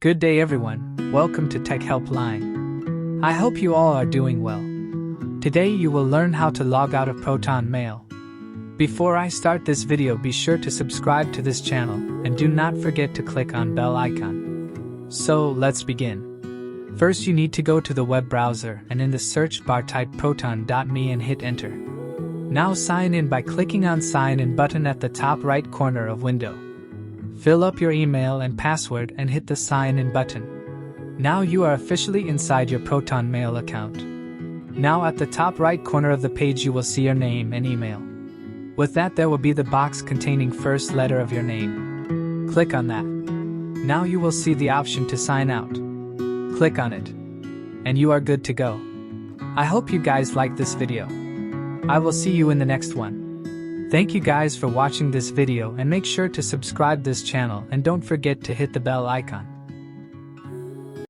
Good day everyone, welcome to TECHHELPLINE. I hope you all are doing well. Today you will learn how to log out of ProtonMail. Before I start this video, be sure to subscribe to this channel and do not forget to click on bell icon. So let's begin. First you need to go to the web browser and in the search bar type proton.me and hit enter. Now sign in by clicking on sign in button at the top right corner of window. Fill up your email and password and hit the sign in button. Now you are officially inside your ProtonMail account. Now at the top right corner of the page you will see your name and email. With that there will be the box containing first letter of your name. Click on that. Now you will see the option to sign out. Click on it. And you are good to go. I hope you guys like this video. I will see you in the next one. Thank you guys for watching this video and make sure to subscribe this channel and don't forget to hit the bell icon.